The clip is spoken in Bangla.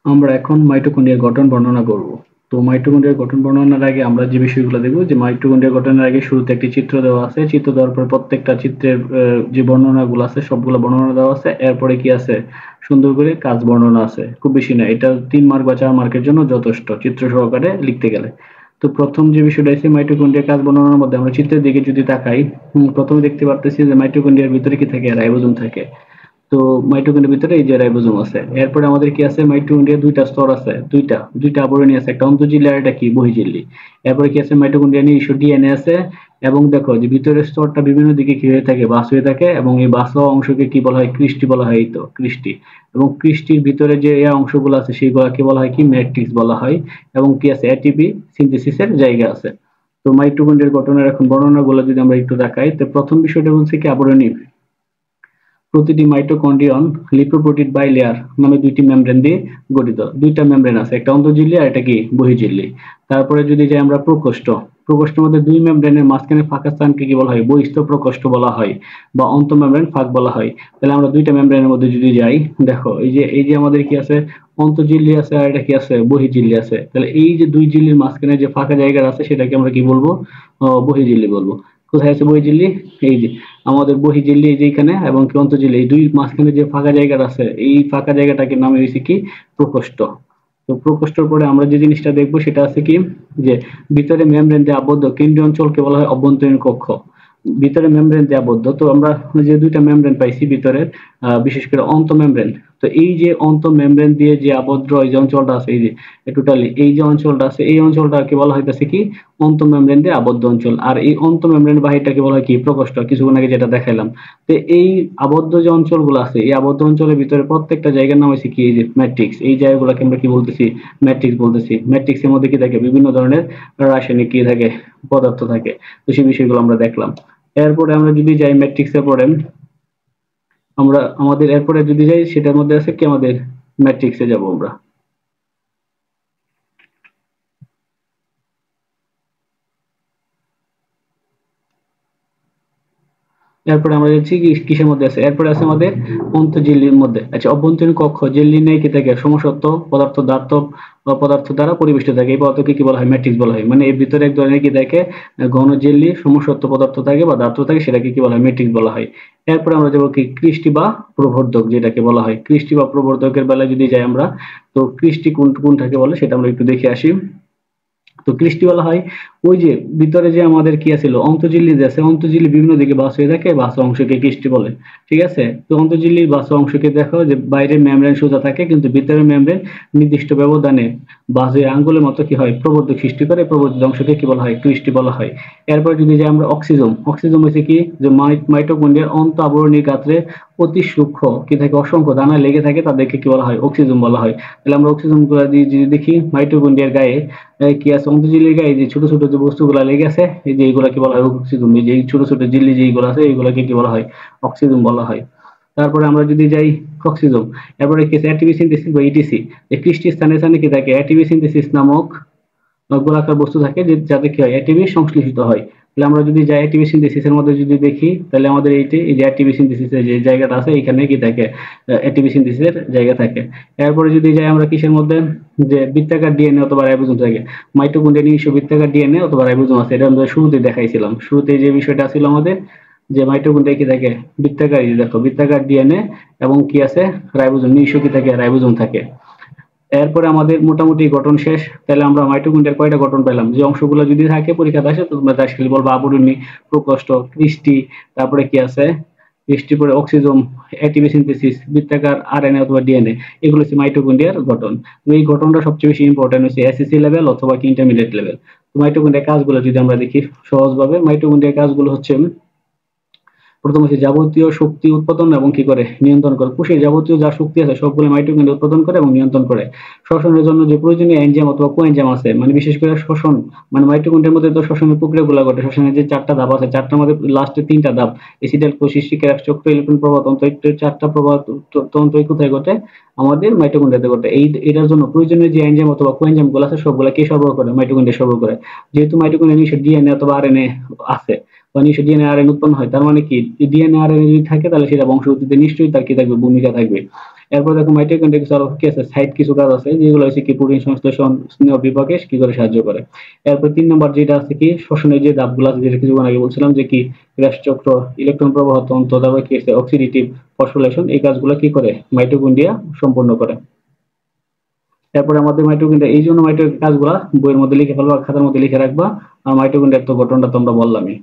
আমরা এখন মাইটোকন্ড্রিয়ার গঠন বর্ণনা করব। তো মাইটোকন্ড্রিয়ার গঠন বর্ণনার আগে আমরা যে বিষয়গুলো দেখব, যে মাইটোকন্ড্রিয়া গঠনের আগে শুরুতে একটি চিত্র দেওয়া আছে, চিত্র দেওয়ার পর প্রত্যেকটা চিত্রের যে বর্ণনাগুলো আছে সবগুলো বর্ণনা দেওয়া আছে। এরপরে কি আছে, সুন্দর করে কাজ বর্ণনা আছে, খুব বেশি না, এটা 3 মার্ক বা 4 মার্কের জন্য যথেষ্ট চিত্র সহকারে লিখতে গেলে। তো প্রথম যে বিষয়টা আছে মাইটোকন্ড্রিয়ার কাজ বর্ণনার মধ্যে আমরা চিত্রের দিকে যদি তাকাই, প্রথমে দেখতে পারতেছি যে মাইটোকন্ড্রিয়ার ভিতরে কি থাকে, রাইবোজোম থাকে। তো মাইটোকন্ড্রিয়ার ভিতরে এই যে রাইবোজোম আছে। এরপরে আমাদের কি আছে, মাইটোকন্ড্রিয়ার দুইটা স্তর আছে, দুইটা দুইটা আবরণী আছে, একটা অন্তঃঝিল্লি আর একটা কি বহিঃঝিল্লি। এরপরে কি আছে, মাইটোকন্ড্রিয়া নিজস্ব ডিএনএ আছে। এবং দেখো যে ভিতরের স্তরটা বিভিন্ন দিকে কি হয়ে থাকে, বাঁক হয়ে থাকে, এবং এই বাঁক হওয়া অংশকে কি বলা হয়, ক্রিস্টি বলা হয়। এই তো ক্রিস্টি। এবং ক্রিস্টির ভিতরে যে এই অংশগুলো আছে সেইগুলোকে বলা হয় কি, ম্যাট্রিক্স বলা হয়। এবং কি আছে, এটিপি সিনথেসিসের জায়গা আছে। তো মাইটোকন্ড্রিয়ার গঠনের এখন বর্ণনাগুলো যদি আমরা একটু দেখাই, তো প্রথম বিষয়টা বলছে কি, আবরণী। প্রতিটি মাইটোকন্ড্রিয়ন লিপোপ্রোটিড বাইলেয়ার নামে দুইটি মেমব্রেন দিয়ে গঠিত। দুইটা মেমব্রেন আছে, একটা অন্তঃঝিল্লি আর একটা কি বহিঃঝিল্লি। তারপরে যদি যাই আমরা প্রকোষ্ঠ, প্রকোষ্ঠের মধ্যে দুই মেমব্রেনের মাঝখানে ফাঁকা স্থানকে কি বলা হয়, বহিস্থ প্রকোষ্ঠ বলা হয়, বা অন্তঃমেমব্রেন ফাঁক বলা হয়। তাহলে আমরা দুইটা মেমব্রেনের মধ্যে যদি যাই, দেখো এই যে আমাদের কি আছে, অন্তঃঝিল্লি আছে আর এটা কি আছে, বহিঃঝিল্লি আছে। তাহলে এই যে দুই ঝিল্লির মাঝখানে যে ফাঁকা জায়গা আছে সেটাকে আমরা কি বলবো, বহিঃঝিল্লি বলবো। কোথায় আছে বহিঃঝিল্লি, এই যে আমাদের বহিঃঝিল্লি এই যে এখানে, এবং কি অন্তঃঝিল্লি, এই দুই মাঝখানে যে ফাঁকা জায়গাটা আছে, এই ফাঁকা জায়গাটাকে নামে হয়েছে কি, প্রকোষ্ঠ। তো প্রকোষ্ঠের পরে আমরা যে জিনিসটা দেখবো সেটা আছে কি, যে ভিতরে মেমব্রেন দিয়ে আবদ্ধ কেন্দ্রীয় অঞ্চলকে বলা হয় অভ্যন্তরীণ কক্ষ। ভিতরে মেমব্রেন দিয়ে আবদ্ধ, তো আমরা যে দুইটা মেমব্রেন পাইছি ভিতরের, বিশেষ করে অন্তঃমেমব্রেন। তো এই যে অন্তঃমেমব্রেন দিয়ে যে আবদ্ধ এই যে অঞ্চলটা আছে, এই যে টোটালি এই যে অঞ্চলটা আছে, এই অঞ্চলটাকে বলা হইতেছে কি, অন্তঃমেমব্রেন দিয়ে আবদ্ধ অঞ্চল। আর এই অন্তঃমেমব্রেনের বাহিরটাকে বলা হয় কি, প্রকোষ্ঠ, কিছুক্ষণ আগে যেটা দেখাইলাম। তো এই আবদ্ধ যে অঞ্চলগুলো আছে, এই আবদ্ধ অঞ্চলের ভিতরে প্রত্যেকটা জায়গার নাম হচ্ছে কি, এই যে ম্যাট্রিক্স। এই জায়গাগুলোকে আমরা কি বলতেছি, ম্যাট্রিক্স বলতেছি। ম্যাট্রিক্সের মধ্যে কি থাকে, বিভিন্ন ধরনের রাসায়নিক কি থাকে, পদার্থ থাকে। তো সেই বিষয়গুলো আমরা দেখলাম। এরপরে আমরা যদি যাই ম্যাট্রিক্সের পরে, আমরা আমাদের এরপরে যদি যাই সেটার মধ্যে আছে কি, আমাদের ম্যাট্রিক্সে যাব আমরা। এরপরে আমরা যাচ্ছি কিসের মধ্যে আছে, এরপরে আছে আমাদের অন্তঃঝিল্লির মধ্যে। আচ্ছা, অভ্যন্তরীণ কক্ষ, ঝিল্লি নেই কি থাকে, সমসত্ব পদার্থ, ধাতব পদার্থ দ্বারা পরিবেষ্টিত থাকে। এই পদার্থকে কি বলা হয়, ম্যাট্রিক্স বলা হয়। মানে এর ভিতরে এক ধরনের কি থাকে, ঘন ঝিল্লি, সমসত্ব পদার্থ থাকে বা ধাতু থাকে, সেটাকে কি বলা হয়, ম্যাট্রিক্স বলা হয়। এরপরে আমরা যাবো কি, কৃষ্টি বা প্রবর্ধক, যেটাকে বলা হয় কৃষ্টি বা প্রবর্ধকের বেলায় যদি যাই আমরা, তো কৃষ্টি কোনটাকে বলে সেটা আমরা একটু দেখে আসি। তো কৃষ্টি বলা হয় ওই যে ভিতরে যে আমাদের কি আছিল, অন্তঃঝিল্লি যে আছে, অন্তঃঝিল্লি বিভিন্ন দিকে বাস হয়ে থাকে, বাস অংশকে কৃষ্টি বলে। ঠিক আছে, তো অন্তঃঝিল্লির বাস অংশকে দেখো যে বাইরে মেমব্রেন সোজা থাকে, কিন্তু ভিতরে মেমব্রেন নির্দিষ্ট ব্যবধানে বাস হয়ে আঙ্গুলের মতো কি হয়, প্রবর্ধক সৃষ্টি করে। প্রবর্ধিত অংশকে কি বলা হয়, কৃষ্টি বলা হয়। এরপর যদি যাই আমরা অক্সিজোম, অক্সিজোম হচ্ছে কি, যে মাইটোকন্ড্রিয়ার অন্ত আবরণী গাত্রে অতি সূক্ষ্ম কি থাকে, অসংখ্য দানা লেগে থাকে, তাদেরকে কি বলা হয়, অক্সিজোম বলা হয়। তাহলে আমরা অক্সিজোম গুলা যদি দেখি মাইটোকন্ড্রিয়ার গায়ে, কি আছে, অন্তঃঝিল্লির গায়ে যে ছোট ছোট যে বস্তুগুলা লেগে আছে, এই যে এইগুলাকে বলা হয় অক্সিজোম। এই যে ছোট ছোট ঝিল্লি যেগুলো আছে এইগুলাকে কি বলা হয়, অক্সিজোম বলা হয়। তারপরে আমরা যদি যাই অক্সিজোম, এরপরে কি আছে, এটিপি সিনথেসিস বা ইটিসি। এই কৃষ্টি স্থানে স্থানে কি থাকে, এটিপি সিনথেসিস নামক গোলাকার বস্তু থাকে, যাতে কি হয়, এটিপি সংশ্লেষিত হয়। তাহলে আমরা যদি যাই এটিপি সিনথেসিসের মধ্যে যদি দেখি, তাহলে আমাদের এই যে এটিপি সিনথেসিসের যে জায়গাটা আছে, এখানে কি থাকে, এটিপি সিনথেসিসের জায়গা থাকে। এরপরে যদি যাই আমরা কিসের মধ্যে, যে বৃত্তাকার ডিএনএ অথবা রাইবোজোম থাকে। মাইটোকন্ড্রিয়া নিজস্ব বৃত্তাকার ডিএনএ অথবা রাইবোজোম আছে, এটা আমরা শুরুতে দেখাইছিলাম। শুরুতে যে বিষয়টা ছিল আমাদের, যে মাইটোকন্ড্রিয়া কি থাকে, বৃত্তাকার, এই যে দেখো বৃত্তাকার ডিএনএ, এবং কি আছে, রাইবোজোম, নিজস্ব কি থাকে, রাইবোজোম থাকে। এরপরে আমাদের মোটামুটি গঠন শেষ। তাহলে আমরা মাইটোকন্ড্রিয়ার কয়টা গঠন পেলাম, যে অংশগুলো যদি থাকে পরীক্ষাতে আসে তো তোমরা দাসকালি বলবা, আবরণী, প্রকোষ্ঠ, কৃষ্টি, তারপরে কি আছে, কৃষ্টির পরে অক্সিজোম, এটিপি সিনথেসিস, বৃত্তাকার আরএনএ অথবা ডিএনএ, এগুলো হচ্ছে মাইটোকন্ড্রিয়ার গঠন। তো এই গঠনটা সবচেয়ে বেশি ইম্পর্টেন্ট হচ্ছে এসএসসি লেভেল অথবা কি ইন্টারমিডিয়েট লেভেল। তো মাইটোকন্ড্রিয়ার কাজগুলো যদি আমরা দেখি সহজভাবে, মাইটোকন্ড্রিয়ার কাজগুলো হচ্ছে, প্রথম হচ্ছে যাবতীয় শক্তি উৎপাদন এবং কি করে, নিয়ন্ত্রণ করে। কোষে যাবতীয় যা শক্তি আছে সবগুলো মাইটোকন্ড্রিয়া উৎপাদন করে এবং নিয়ন্ত্রণ করে। শ্বসনের জন্য যে প্রয়োজনীয় এনজাইম অথবা কোএনজাইম আছে, মানে বিশেষ করে শ্বসন, মানে মাইটোকন্ড্রিয়ার মধ্যে তো শ্বসনের প্রক্রিয়াগুলো ঘটে। শ্বসনের যে 4টা ধাপ আছে, 4টার মধ্যে লাস্টে 3টা ধাপ, এসিটাইল কোষিস, ক্যারাক্স চক্র, ইলেকট্রন প্রবাহ তন্ত্র, 4টা প্রবাহ তন্ত্র কোথায় ঘটে, আমাদের মাইটোকন্ড্রিয়াতে ঘটে। এটার জন্য প্রয়োজনীয় যে এনজাইম অথবা কোএনজাইম গুলো আছে সবগুলা কে সরবরাহ করে, মাইটোকন্ড্রিয়া সরবরাহ করে। যেহেতু মাইটোকন্ড্রিয়া নিজস্ব ডিএনএ অথবা আরএনএ আছে, বা নিশ্চয়ই ডিএনএ আরএনএ উৎপন্ন হয়, তার মানে কি ডিএনএ আরএনএ যদি থাকে তাহলে সেটা বংশগতিতে নিশ্চয়ই তার কি থাকবে, ভূমিকা থাকবে। এরপর দেখো মাইটোকন্ড্রিয়া কিছু আরো কি আছে, সাইড কিছু কাজ আছে যেগুলো হচ্ছে কি প্রোটিন সংশ্লেষণ, স্নেহ বিপাকে কি করে সাহায্য করে। এরপর 3 নম্বর যেটা আছে কি শ্বসনের যে ধাপগুলো আছে, যেটা কিছুক্ষণ আগে বলছিলাম যে কি ক্র্যাশ চক্র, ইলেকট্রন প্রবাহ তন্ত্র, তারপর কি আছে অক্সিডেটিভ ফসফোরিলেশন, এই কাজগুলো কি করে মাইটোকন্ড্রিয়া সম্পন্ন করে। এরপরে আমাদের মাইটোকন্ড্রিয়া, এই জন্য মাইটোকন্ড্রিয়া কাজগুলা বইয়ের মধ্যে লিখে ফেলবা, খাতার মধ্যে লিখে রাখবা। আর মাইটোকন্ড্রিয়ার তো গঠনটা তোমরা বললামই।